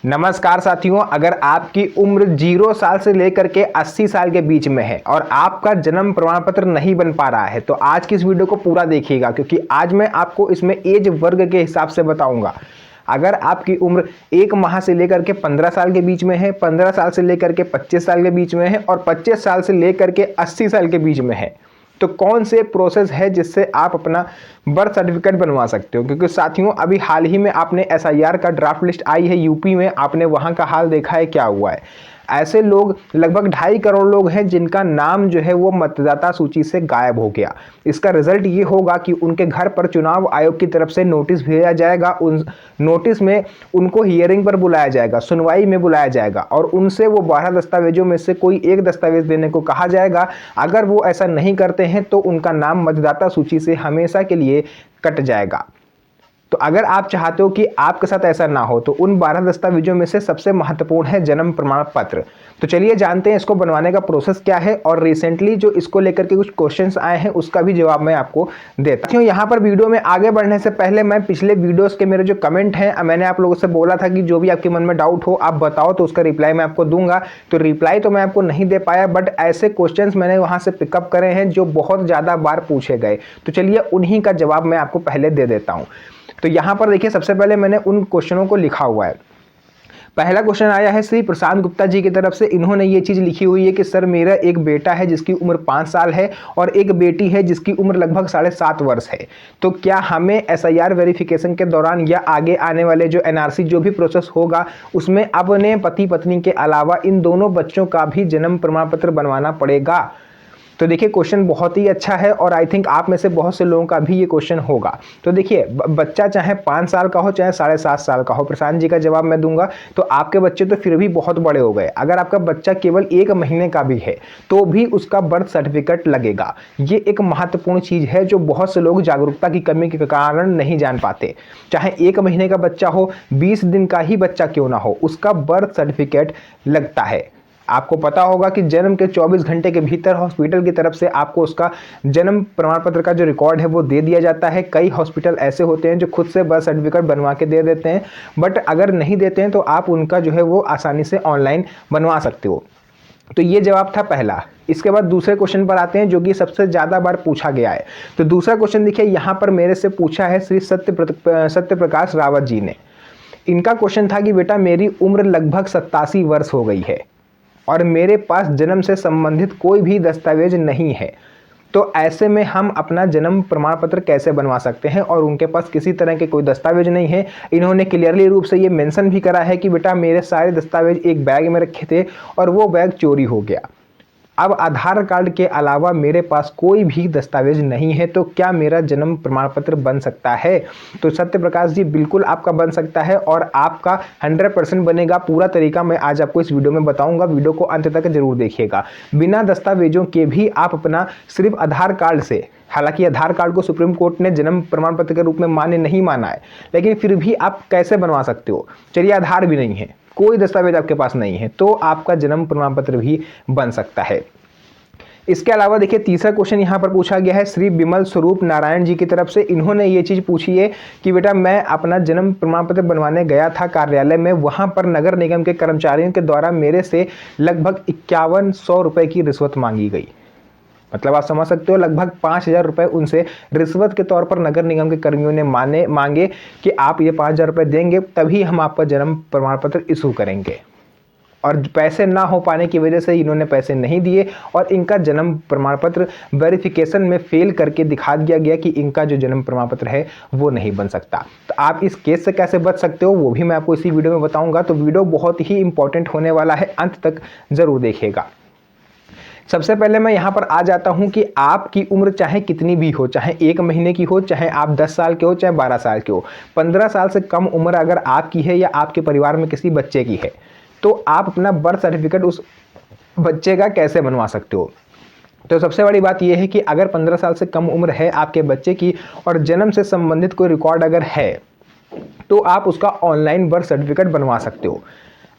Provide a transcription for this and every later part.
नमस्कार साथियों, अगर आपकी उम्र 0 साल से लेकर के 80 साल के बीच में है और आपका जन्म प्रमाण पत्र नहीं बन पा रहा है तो आज की इस वीडियो को पूरा देखिएगा, क्योंकि आज मैं आपको इसमें एज वर्ग के हिसाब से बताऊंगा। अगर आपकी उम्र 1 माह से लेकर के 15 साल के बीच में है, 15 साल से लेकर के 25 साल के बीच में है और 25 साल से लेकर के 80 साल के बीच में है, तो कौन से प्रोसेस है जिससे आप अपना बर्थ सर्टिफिकेट बनवा सकते हो। क्योंकि साथियों, अभी हाल ही में आपने एसआईआर का ड्राफ्ट लिस्ट आई है यूपी में, आपने वहां का हाल देखा है क्या हुआ है। ऐसे लोग लगभग 2.5 करोड़ लोग हैं जिनका नाम जो है वो मतदाता सूची से गायब हो गया। इसका रिजल्ट ये होगा कि उनके घर पर चुनाव आयोग की तरफ से नोटिस भेजा जाएगा। उन नोटिस में उनको हियरिंग पर बुलाया जाएगा, सुनवाई में बुलाया जाएगा और उनसे वो 12 दस्तावेजों में से कोई एक दस्तावेज देने को कहा जाएगा। अगर वो ऐसा नहीं करते हैं तो उनका नाम मतदाता सूची से हमेशा के लिए कट जाएगा। तो अगर आप चाहते हो कि आपके साथ ऐसा ना हो तो उन 12 दस्तावेजों में से सबसे महत्वपूर्ण है जन्म प्रमाण पत्र। तो चलिए जानते हैं इसको बनवाने का प्रोसेस क्या है, और रिसेंटली जो इसको लेकर के कुछ क्वेश्चंस आए हैं उसका भी जवाब मैं आपको देता हूं। यहाँ पर वीडियो में आगे बढ़ने से पहले मैं पिछले वीडियोस के मेरे जो कमेंट हैं, मैंने आप लोगों से बोला था कि जो भी आपके मन में डाउट हो आप बताओ तो उसका रिप्लाई मैं आपको दूंगा। तो रिप्लाई तो मैं आपको नहीं दे पाया, बट ऐसे क्वेश्चंस मैंने वहां से पिकअप करे हैं जो बहुत ज्यादा बार पूछे गए। तो चलिए उन्हीं का जवाब मैं आपको पहले दे देता हूं। तो यहां पर देखिए, सबसे पहले मैंने उन क्वेश्चनों को लिखा हुआ है। पहला क्वेश्चन आया है श्री प्रशांत गुप्ता जी की तरफ से। इन्होंने ये चीज लिखी हुई है कि सर, मेरा एक बेटा है जिसकी उम्र 5 साल है और एक बेटी है जिसकी उम्र लगभग 7.5 वर्ष है। तो क्या हमें एसआईआर वेरिफिकेशन के दौरान या आगे आने वाले जो एनआरसी जो भी प्रोसेस होगा उसमें अपने पति पत्नी के अलावा इन दोनों बच्चों का भी जन्म प्रमाण पत्र बनवाना पड़ेगा? तो देखिए, क्वेश्चन बहुत ही अच्छा है और आई थिंक आप में से बहुत से लोगों का भी ये क्वेश्चन होगा। तो देखिए, बच्चा चाहे 5 साल का हो चाहे 7.5 साल का हो, प्रशांत जी का जवाब मैं दूंगा। तो आपके बच्चे तो फिर भी बहुत बड़े हो गए। अगर आपका बच्चा केवल 1 महीने का भी है तो भी उसका बर्थ सर्टिफिकेट लगेगा। ये एक महत्वपूर्ण चीज है जो बहुत से लोग जागरूकता की कमी के कारण नहीं जान पाते। चाहे 1 महीने का बच्चा हो, 20 दिन का ही बच्चा क्यों ना हो, उसका बर्थ सर्टिफिकेट लगता है। आपको पता होगा कि जन्म के 24 घंटे के भीतर हॉस्पिटल की तरफ से आपको उसका जन्म प्रमाण पत्र का जो रिकॉर्ड है वो दे दिया जाता है। कई हॉस्पिटल ऐसे होते हैं जो खुद से बर्थ सर्टिफिकेट बनवा के दे देते हैं, बट अगर नहीं देते हैं तो आप उनका जो है वो आसानी से ऑनलाइन बनवा सकते हो। तो ये जवाब था पहला। इसके बाद दूसरे क्वेश्चन पर आते हैं जो कि सबसे ज्यादा बार पूछा गया है। तो दूसरा क्वेश्चन देखिए, यहाँ पर मेरे से पूछा है श्री सत्य प्रकाश रावत जी ने। इनका क्वेश्चन था कि बेटा, मेरी उम्र लगभग 87 वर्ष हो गई है और मेरे पास जन्म से संबंधित कोई भी दस्तावेज नहीं है। तो ऐसे में हम अपना जन्म प्रमाण पत्र कैसे बनवा सकते हैं? और उनके पास किसी तरह के कोई दस्तावेज नहीं है। इन्होंने क्लियरली रूप से ये मेंशन भी करा है कि बेटा, मेरे सारे दस्तावेज एक बैग में रखे थे और वो बैग चोरी हो गया। अब आधार कार्ड के अलावा मेरे पास कोई भी दस्तावेज नहीं है, तो क्या मेरा जन्म प्रमाण पत्र बन सकता है? तो सत्य प्रकाश जी, बिल्कुल आपका बन सकता है और आपका 100% बनेगा। पूरा तरीका मैं आज आपको इस वीडियो में बताऊंगा, वीडियो को अंत तक जरूर देखिएगा। बिना दस्तावेजों के भी आप अपना सिर्फ आधार कार्ड से, हालांकि आधार कार्ड को सुप्रीम कोर्ट ने जन्म प्रमाण पत्र के रूप में मान्य नहीं माना है, लेकिन फिर भी आप कैसे बनवा सकते हो? चलिए, आधार भी नहीं है, कोई दस्तावेज आपके पास नहीं है, तो आपका जन्म प्रमाण पत्र भी बन सकता है। इसके अलावा देखिए, तीसरा क्वेश्चन यहाँ पर पूछा गया है श्री विमल स्वरूप नारायण जी की तरफ से। इन्होंने ये चीज पूछी है कि बेटा, मैं अपना जन्म प्रमाण पत्र बनवाने गया था कार्यालय में, वहां पर नगर निगम के कर्मचारियों के द्वारा मेरे से लगभग 5100 रुपए की रिश्वत मांगी गई। मतलब आप समझ सकते हो, लगभग 5000 रुपए उनसे रिश्वत के तौर पर नगर निगम के कर्मियों ने मांगे कि आप ये 5000 रुपए देंगे तभी हम आपका जन्म प्रमाण पत्र इशू करेंगे। और पैसे ना हो पाने की वजह से इन्होंने पैसे नहीं दिए और इनका जन्म प्रमाण पत्र वेरिफिकेशन में फेल करके दिखा दिया गया कि इनका जो जन्म प्रमाण पत्र है वो नहीं बन सकता। तो आप इस केस से कैसे बच सकते हो वो भी मैं आपको इसी वीडियो में बताऊंगा। तो वीडियो बहुत ही इंपॉर्टेंट होने वाला है, अंत तक जरूर देखिएगा। सबसे पहले मैं यहाँ पर आ जाता हूँ कि आपकी उम्र चाहे कितनी भी हो, चाहे 1 महीने की हो, चाहे आप 10 साल के हो, चाहे 12 साल के हो, 15 साल से कम उम्र अगर आपकी है या आपके परिवार में किसी बच्चे की है, तो आप अपना बर्थ सर्टिफिकेट उस बच्चे का कैसे बनवा सकते हो? तो सबसे बड़ी बात यह है कि अगर 15 साल से कम उम्र है आपके बच्चे की और जन्म से संबंधित कोई रिकॉर्ड अगर है तो आप उसका ऑनलाइन बर्थ सर्टिफिकेट बनवा सकते हो।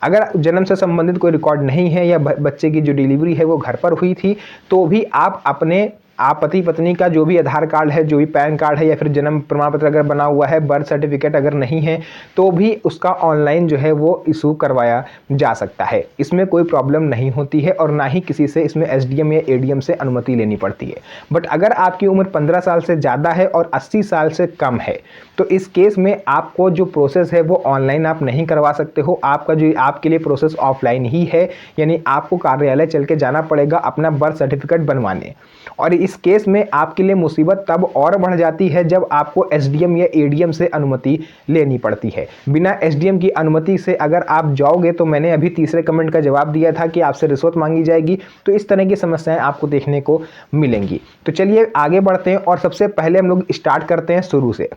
अगर जन्म से संबंधित कोई रिकॉर्ड नहीं है या बच्चे की जो डिलीवरी है वो घर पर हुई थी, तो भी आप अपने आप पति पत्नी का जो भी आधार कार्ड है, जो भी पैन कार्ड है या फिर जन्म प्रमाण पत्र अगर बना हुआ है, बर्थ सर्टिफिकेट अगर नहीं है तो भी उसका ऑनलाइन जो है वो इशू करवाया जा सकता है। इसमें कोई प्रॉब्लम नहीं होती है और ना ही किसी से इसमें एसडीएम या एडीएम से अनुमति लेनी पड़ती है। बट अगर आपकी उम्र 15 साल से ज़्यादा है और 80 साल से कम है तो इस केस में आपको जो प्रोसेस है वो ऑनलाइन आप नहीं करवा सकते हो। आपका जो आपके लिए प्रोसेस ऑफलाइन ही है, यानी आपको कार्यालय चल के जाना पड़ेगा अपना बर्थ सर्टिफिकेट बनवाने। और इस केस में आपके लिए मुसीबत तब और बढ़ जाती है जब आपको एसडीएम या एडीएम से अनुमति लेनी पड़ती है। बिना एसडीएम की अनुमति से अगर आप जाओगे तो मैंने अभी तीसरे कमेंट का जवाब दिया था कि आपसे रिश्वत मांगी जाएगी, तो इस तरह की समस्याएं आपको देखने को मिलेंगी। तो चलिए आगे बढ़ते हैं और सबसे पहले हम लोग स्टार्ट करते हैं शुरू से।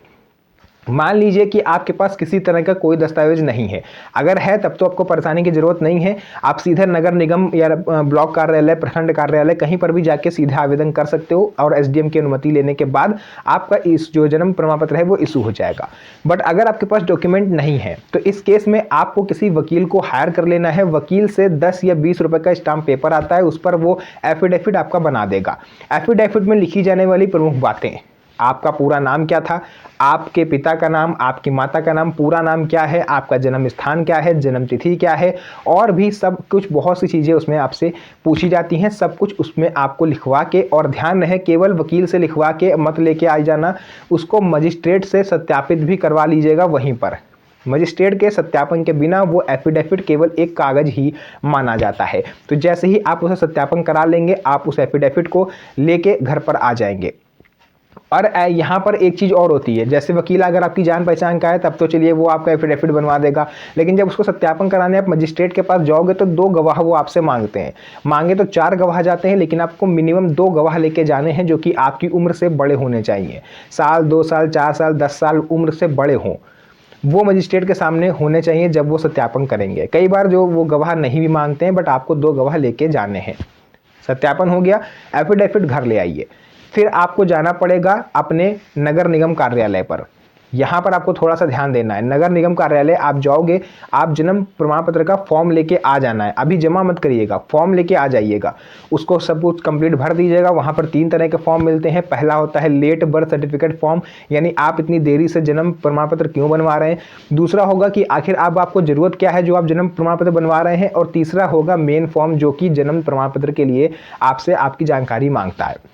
मान लीजिए कि आपके पास किसी तरह का कोई दस्तावेज नहीं है। अगर है तब तो आपको परेशानी की जरूरत नहीं है, आप सीधे नगर निगम या ब्लॉक कार्यालय, प्रखंड कार्यालय कहीं पर भी जाके सीधे आवेदन कर सकते हो और एसडीएम की अनुमति लेने के बाद आपका इस जो जन्म प्रमाण पत्र है वो इशू हो जाएगा। बट अगर आपके पास डॉक्यूमेंट नहीं है तो इस केस में आपको किसी वकील को हायर कर लेना है। वकील से 10 या 20 रुपए का स्टाम्प पेपर आता है, उस पर वो एफिडेविट आपका बना देगा। एफिडेविट में लिखी जाने वाली प्रमुख बातें, आपका पूरा नाम क्या था, आपके पिता का नाम, आपकी माता का नाम, पूरा नाम क्या है, आपका जन्म स्थान क्या है, जन्म तिथि क्या है, और भी सब कुछ बहुत सी चीज़ें उसमें आपसे पूछी जाती हैं। सब कुछ उसमें आपको लिखवा के, और ध्यान रहे केवल वकील से लिखवा के मत लेके आ जाना, उसको मजिस्ट्रेट से सत्यापित भी करवा लीजिएगा वहीं पर। मजिस्ट्रेट के सत्यापन के बिना वो एफिडेविट केवल एक कागज ही माना जाता है। तो जैसे ही आप उसे सत्यापन करा लेंगे, आप उस एफिडेविट को लेके घर पर आ जाएंगे। और यहाँ पर एक चीज़ और होती है, जैसे वकील अगर आपकी जान पहचान का है तब तो चलिए वो आपका एफिडेविट बनवा देगा, लेकिन जब उसको सत्यापन कराने आप मजिस्ट्रेट के पास जाओगे तो 2 गवाह वो आपसे मांगते हैं। मांगे तो 4 गवाह जाते हैं, लेकिन आपको मिनिमम 2 गवाह लेके जाने हैं जो कि आपकी उम्र से बड़े होने चाहिए। साल, 2 साल, 4 साल, 10 साल उम्र से बड़े हों, वो मजिस्ट्रेट के सामने होने चाहिए जब वो सत्यापन करेंगे। कई बार जो वो गवाह नहीं भी मांगते हैं, बट आपको 2 गवाह लेके जाने हैं। सत्यापन हो गया, एफिडेविट घर ले आइए। फिर आपको जाना पड़ेगा अपने नगर निगम कार्यालय पर। यहाँ पर आपको थोड़ा सा ध्यान देना है। नगर निगम कार्यालय आप जाओगे, आप जन्म प्रमाण पत्र का फॉर्म लेके आ जाना है। अभी जमा मत करिएगा, फॉर्म लेके आ जाइएगा, उसको सब कुछ कंप्लीट भर दीजिएगा। वहाँ पर 3 तरह के फॉर्म मिलते हैं। पहला होता है लेट बर्थ सर्टिफिकेट फॉर्म, यानी आप इतनी देरी से जन्म प्रमाण पत्र क्यों बनवा रहे हैं। दूसरा होगा कि आखिर आपको जरूरत क्या है जो आप जन्म प्रमाण पत्र बनवा रहे हैं। और तीसरा होगा मेन फॉर्म, जो कि जन्म प्रमाण पत्र के लिए आपसे आपकी जानकारी मांगता है।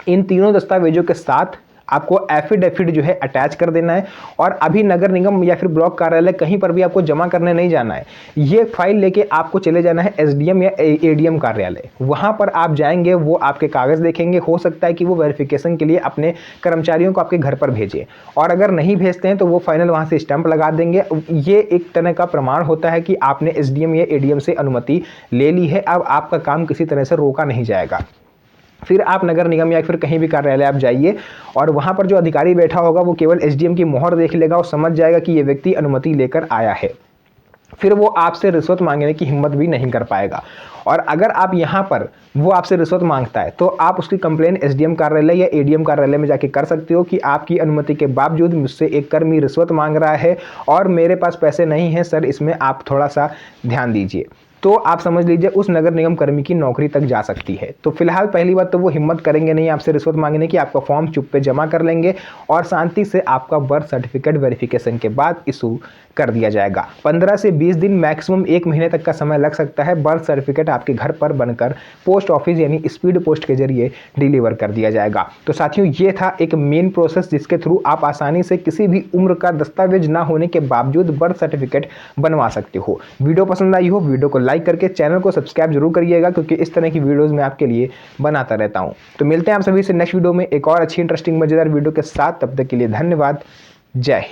इन तीनों दस्तावेजों के साथ आपको एफिडेविट जो है अटैच कर देना है। और अभी नगर निगम या फिर ब्लॉक कार्यालय कहीं पर भी आपको जमा करने नहीं जाना है। ये फाइल लेके आपको चले जाना है एसडीएम या एडीएम कार्यालय। वहां पर आप जाएंगे, वो आपके कागज देखेंगे। हो सकता है कि वो वेरिफिकेशन के लिए अपने कर्मचारियों को आपके घर पर भेजे, और अगर नहीं भेजते हैं तो वो फाइनल वहां से स्टैंप लगा देंगे। ये एक तरह का प्रमाण होता है कि आपने एसडीएम या एडीएम से अनुमति ले ली है। अब आपका काम किसी तरह से रोका नहीं जाएगा। फिर आप नगर निगम या फिर कहीं भी कार्यालय आप जाइए, और वहाँ पर जो अधिकारी बैठा होगा वो केवल एसडीएम की मोहर देख लेगा और समझ जाएगा कि ये व्यक्ति अनुमति लेकर आया है। फिर वो आपसे रिश्वत मांगने की हिम्मत भी नहीं कर पाएगा। और अगर आप यहाँ पर वो आपसे रिश्वत मांगता है तो आप उसकी कंप्लेन एसडीएम कार्यालय या एडीएम कार्यालय में जाके कर सकते हो कि आपकी अनुमति के बावजूद मुझसे एक कर्मी रिश्वत मांग रहा है और मेरे पास पैसे नहीं हैं सर, इसमें आप थोड़ा सा ध्यान दीजिए। तो आप समझ लीजिए उस नगर निगम कर्मी की नौकरी तक जा सकती है। तो फिलहाल पहली बात तो वो हिम्मत करेंगे नहीं आपसे रिश्वत मांगने की, आपका फॉर्म चुप पे जमा कर लेंगे और शांति से आपका बर्थ सर्टिफिकेट वेरिफिकेशन के बाद इशू कर दिया जाएगा। 15 से 20 दिन मैक्सिमम 1 महीने तक का समय लग सकता है। बर्थ सर्टिफिकेट आपके घर पर बनकर पोस्ट ऑफिस यानी स्पीड पोस्ट के जरिए डिलीवर कर दिया जाएगा। तो साथियों, ये था एक मेन प्रोसेस जिसके थ्रू आप आसानी से किसी भी उम्र का दस्तावेज ना होने के बावजूद बर्थ सर्टिफिकेट बनवा सकते हो। वीडियो पसंद आई हो, वीडियो को लाइक करके चैनल को सब्सक्राइब जरूर करिएगा, क्योंकि इस तरह की वीडियोस मैं आपके लिए बनाता रहता हूं। तो मिलते हैं आप सभी से नेक्स्ट वीडियो में एक और अच्छी इंटरेस्टिंग मजेदार वीडियो के साथ। तब तक के लिए धन्यवाद। जय हिंद।